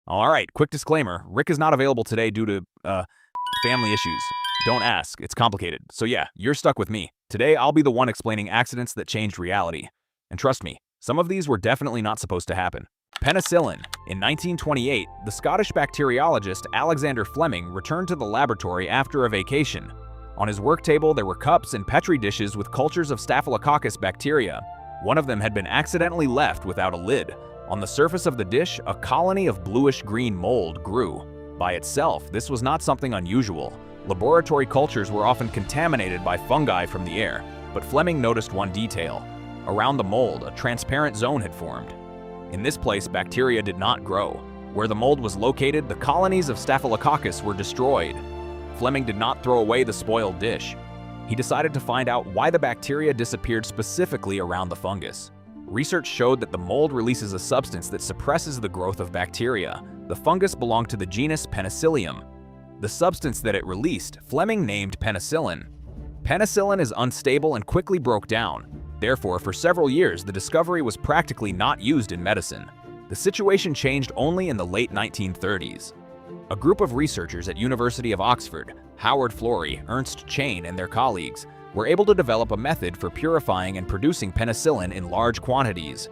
Alright, quick disclaimer. Rick is not available today due to, family issues. Don't ask, it's complicated. So yeah, you're stuck with me. Today, I'll be the one explaining accidents that changed reality. And trust me, some of these were definitely not supposed to happen. Penicillin. In 1928, the Scottish bacteriologist Alexander Fleming returned to the laboratory after a vacation. On his work table, there were cups and Petri dishes with cultures of Staphylococcus bacteria. One of them had been accidentally left without a lid. On the surface of the dish, a colony of bluish-green mold grew. By itself, this was not something unusual. Laboratory cultures were often contaminated by fungi from the air, but Fleming noticed one detail. Around the mold, a transparent zone had formed. In this place, bacteria did not grow. Where the mold was located, the colonies of Staphylococcus were destroyed. Fleming did not throw away the spoiled dish. He decided to find out why the bacteria disappeared specifically around the fungus. Research showed that the mold releases a substance that suppresses the growth of bacteria. The fungus belonged to the genus Penicillium. The substance that it released, Fleming named penicillin. Penicillin is unstable and quickly broke down. Therefore, for several years, the discovery was practically not used in medicine. The situation changed only in the late 1930s. A group of researchers at University of Oxford, Howard Florey, Ernst Chain, and their colleagues, were able to develop a method for purifying and producing penicillin in large quantities.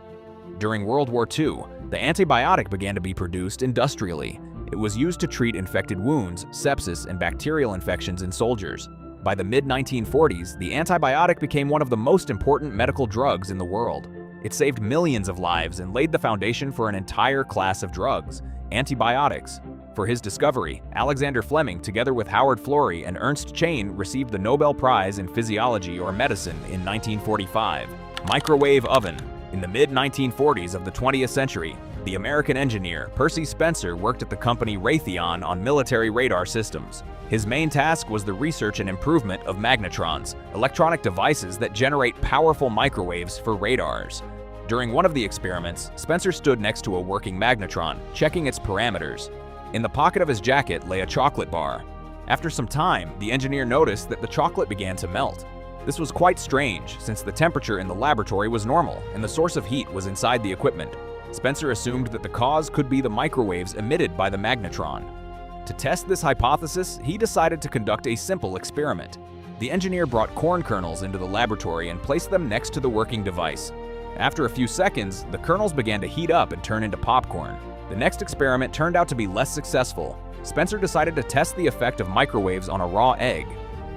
During World War II, the antibiotic began to be produced industrially. It was used to treat infected wounds, sepsis, and bacterial infections in soldiers. By the mid-1940s, the antibiotic became one of the most important medical drugs in the world. It saved millions of lives and laid the foundation for an entire class of drugs, antibiotics. For his discovery, Alexander Fleming, together with Howard Florey and Ernst Chain, received the Nobel Prize in Physiology or Medicine in 1945. Microwave oven. In the mid-1940s of the 20th century, the American engineer Percy Spencer worked at the company Raytheon on military radar systems. His main task was the research and improvement of magnetrons, electronic devices that generate powerful microwaves for radars. During one of the experiments, Spencer stood next to a working magnetron, checking its parameters. In the pocket of his jacket lay a chocolate bar. After some time, the engineer noticed that the chocolate began to melt. This was quite strange, since the temperature in the laboratory was normal and the source of heat was inside the equipment. Spencer assumed that the cause could be the microwaves emitted by the magnetron. To test this hypothesis, he decided to conduct a simple experiment. The engineer brought corn kernels into the laboratory and placed them next to the working device. After a few seconds, the kernels began to heat up and turn into popcorn. The next experiment turned out to be less successful. Spencer decided to test the effect of microwaves on a raw egg.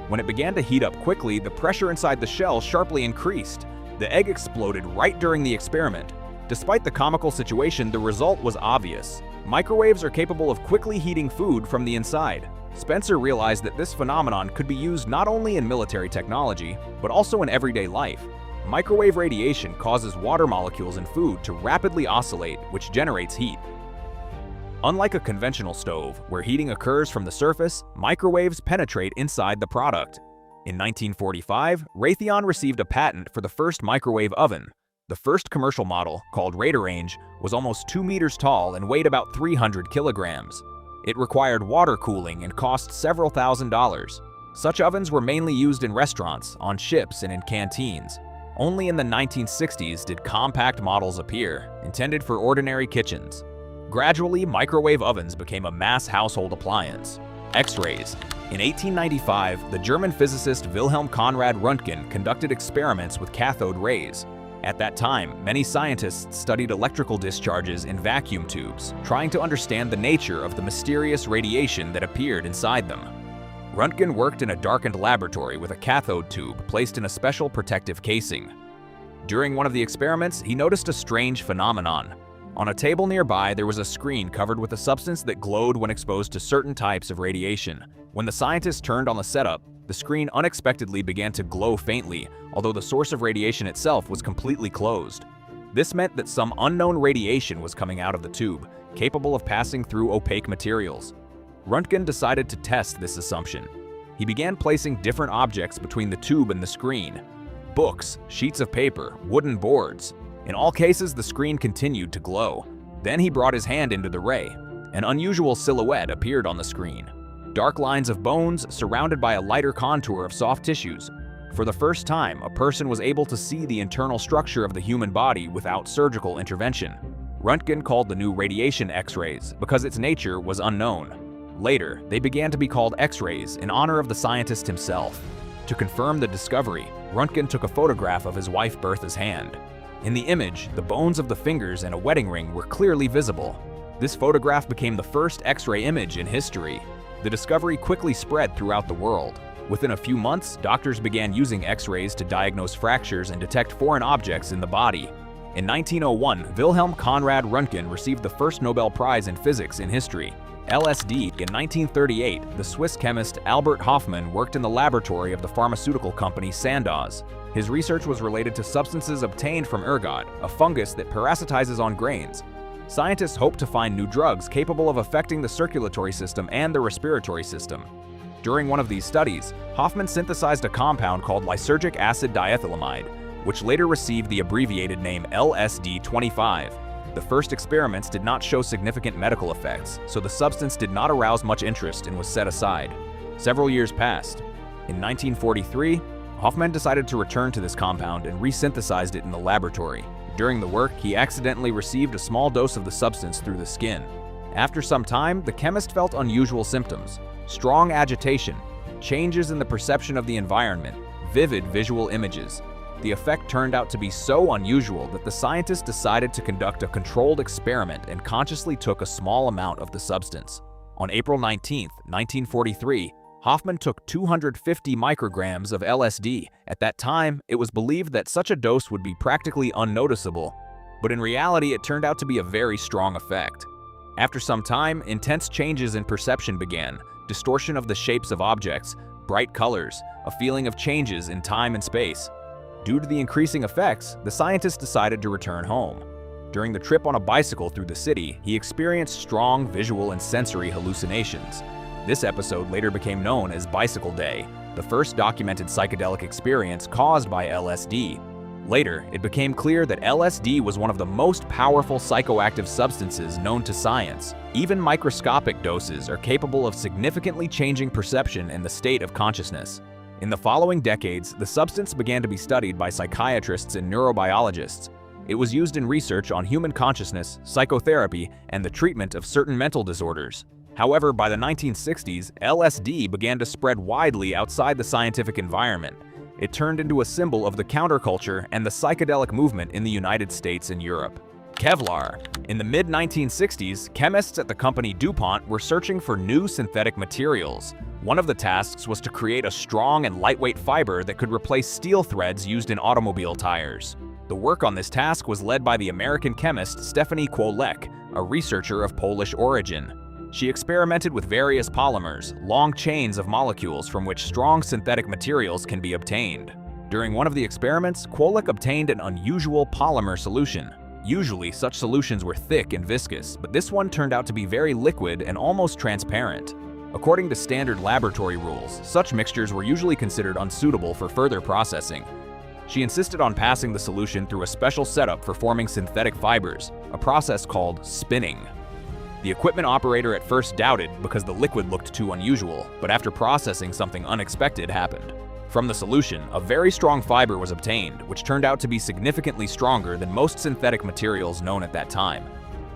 When it began to heat up quickly, the pressure inside the shell sharply increased. The egg exploded right during the experiment. Despite the comical situation, the result was obvious. Microwaves are capable of quickly heating food from the inside. Spencer realized that this phenomenon could be used not only in military technology, but also in everyday life. Microwave radiation causes water molecules in food to rapidly oscillate, which generates heat. Unlike a conventional stove, where heating occurs from the surface, microwaves penetrate inside the product. In 1945, Raytheon received a patent for the first microwave oven. The first commercial model, called Radarange, was almost 2 meters tall and weighed about 300 kilograms. It required water cooling and cost several $1,000s. Such ovens were mainly used in restaurants, on ships, and in canteens. Only in the 1960s did compact models appear, intended for ordinary kitchens. Gradually, microwave ovens became a mass household appliance. X-rays. In 1895, the German physicist Wilhelm Conrad Röntgen conducted experiments with cathode rays. At that time, many scientists studied electrical discharges in vacuum tubes, trying to understand the nature of the mysterious radiation that appeared inside them. Röntgen worked in a darkened laboratory with a cathode tube placed in a special protective casing. During one of the experiments, he noticed a strange phenomenon. On a table nearby, there was a screen covered with a substance that glowed when exposed to certain types of radiation. When the scientist turned on the setup, the screen unexpectedly began to glow faintly, although the source of radiation itself was completely closed. This meant that some unknown radiation was coming out of the tube, capable of passing through opaque materials. Röntgen decided to test this assumption. He began placing different objects between the tube and the screen. Books, sheets of paper, wooden boards. In all cases, the screen continued to glow. Then he brought his hand into the ray. An unusual silhouette appeared on the screen. Dark lines of bones surrounded by a lighter contour of soft tissues. For the first time, a person was able to see the internal structure of the human body without surgical intervention. Röntgen called the new radiation X-rays because its nature was unknown. Later, they began to be called X-rays in honor of the scientist himself. To confirm the discovery, Röntgen took a photograph of his wife Bertha's hand. In the image, the bones of the fingers and a wedding ring were clearly visible. This photograph became the first X-ray image in history. The discovery quickly spread throughout the world. Within a few months, doctors began using X-rays to diagnose fractures and detect foreign objects in the body. In 1901, Wilhelm Conrad Röntgen received the first Nobel Prize in physics in history. LSD. In 1938, the Swiss chemist Albert Hofmann worked in the laboratory of the pharmaceutical company Sandoz. His research was related to substances obtained from ergot, a fungus that parasitizes on grains. Scientists hoped to find new drugs capable of affecting the circulatory system and the respiratory system. During one of these studies, Hofmann synthesized a compound called lysergic acid diethylamide, which later received the abbreviated name LSD-25. The first experiments did not show significant medical effects, so the substance did not arouse much interest and was set aside. Several years passed. In 1943, Hofmann decided to return to this compound and resynthesized it in the laboratory. During the work, he accidentally received a small dose of the substance through the skin. After some time, the chemist felt unusual symptoms: strong agitation, changes in the perception of the environment, vivid visual images. The effect turned out to be so unusual that the scientists decided to conduct a controlled experiment and consciously took a small amount of the substance. On April 19, 1943, Hofmann took 250 micrograms of LSD. At that time, it was believed that such a dose would be practically unnoticeable, but in reality it turned out to be a very strong effect. After some time, intense changes in perception began: distortion of the shapes of objects, bright colors, a feeling of changes in time and space. Due to the increasing effects, the scientist decided to return home. During the trip on a bicycle through the city, he experienced strong visual and sensory hallucinations. This episode later became known as Bicycle Day, the first documented psychedelic experience caused by LSD. Later, it became clear that LSD was one of the most powerful psychoactive substances known to science. Even microscopic doses are capable of significantly changing perception and the state of consciousness. In the following decades, the substance began to be studied by psychiatrists and neurobiologists. It was used in research on human consciousness, psychotherapy, and the treatment of certain mental disorders. However, by the 1960s, LSD began to spread widely outside the scientific environment. It turned into a symbol of the counterculture and the psychedelic movement in the United States and Europe. Kevlar. In the mid-1960s, chemists at the company DuPont were searching for new synthetic materials. One of the tasks was to create a strong and lightweight fiber that could replace steel threads used in automobile tires. The work on this task was led by the American chemist Stephanie Kwolek, a researcher of Polish origin. She experimented with various polymers, long chains of molecules from which strong synthetic materials can be obtained. During one of the experiments, Kwolek obtained an unusual polymer solution. Usually, such solutions were thick and viscous, but this one turned out to be very liquid and almost transparent. According to standard laboratory rules, such mixtures were usually considered unsuitable for further processing. She insisted on passing the solution through a special setup for forming synthetic fibers, a process called spinning. The equipment operator at first doubted because the liquid looked too unusual, but after processing, something unexpected happened. From the solution, a very strong fiber was obtained, which turned out to be significantly stronger than most synthetic materials known at that time.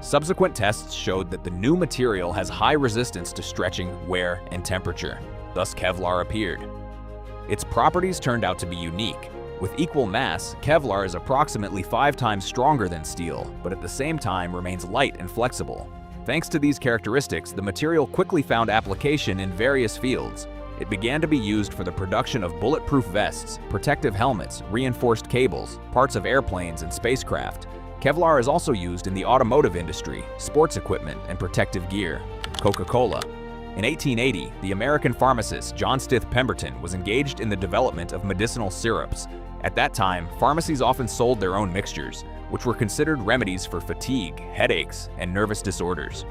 Subsequent tests showed that the new material has high resistance to stretching, wear, and temperature. Thus, Kevlar appeared. Its properties turned out to be unique. With equal mass, Kevlar is approximately 5 times stronger than steel, but at the same time remains light and flexible. Thanks to these characteristics, the material quickly found application in various fields. It began to be used for the production of bulletproof vests, protective helmets, reinforced cables, parts of airplanes and spacecraft. Kevlar is also used in the automotive industry, sports equipment, and protective gear. Coca-Cola. In 1880, the American pharmacist John Stith Pemberton was engaged in the development of medicinal syrups. At that time, pharmacies often sold their own mixtures, which were considered remedies for fatigue, headaches, and nervous disorders.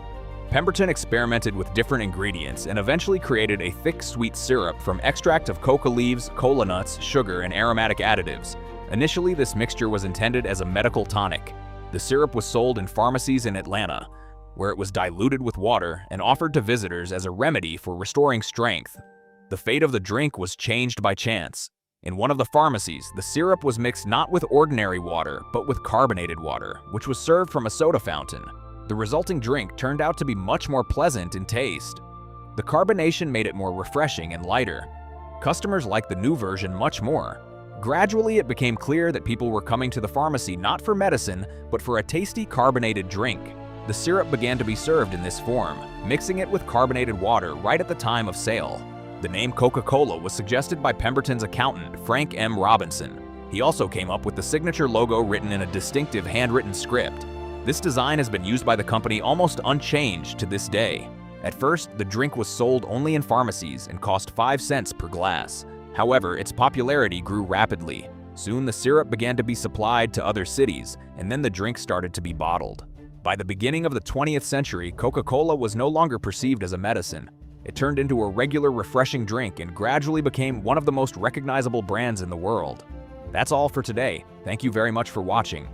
Pemberton experimented with different ingredients and eventually created a thick, sweet syrup from extract of coca leaves, cola nuts, sugar, and aromatic additives. Initially, this mixture was intended as a medical tonic. The syrup was sold in pharmacies in Atlanta, where it was diluted with water and offered to visitors as a remedy for restoring strength. The fate of the drink was changed by chance. In one of the pharmacies, the syrup was mixed not with ordinary water, but with carbonated water, which was served from a soda fountain. The resulting drink turned out to be much more pleasant in taste. The carbonation made it more refreshing and lighter. Customers liked the new version much more. Gradually, it became clear that people were coming to the pharmacy not for medicine, but for a tasty carbonated drink. The syrup began to be served in this form, mixing it with carbonated water right at the time of sale. The name Coca-Cola was suggested by Pemberton's accountant, Frank M. Robinson. He also came up with the signature logo written in a distinctive handwritten script. This design has been used by the company almost unchanged to this day. At first, the drink was sold only in pharmacies and cost 5 cents per glass. However, its popularity grew rapidly. Soon the syrup began to be supplied to other cities, and then the drink started to be bottled. By the beginning of the 20th century, Coca-Cola was no longer perceived as a medicine. It turned into a regular refreshing drink and gradually became one of the most recognizable brands in the world. That's all for today. Thank you very much for watching.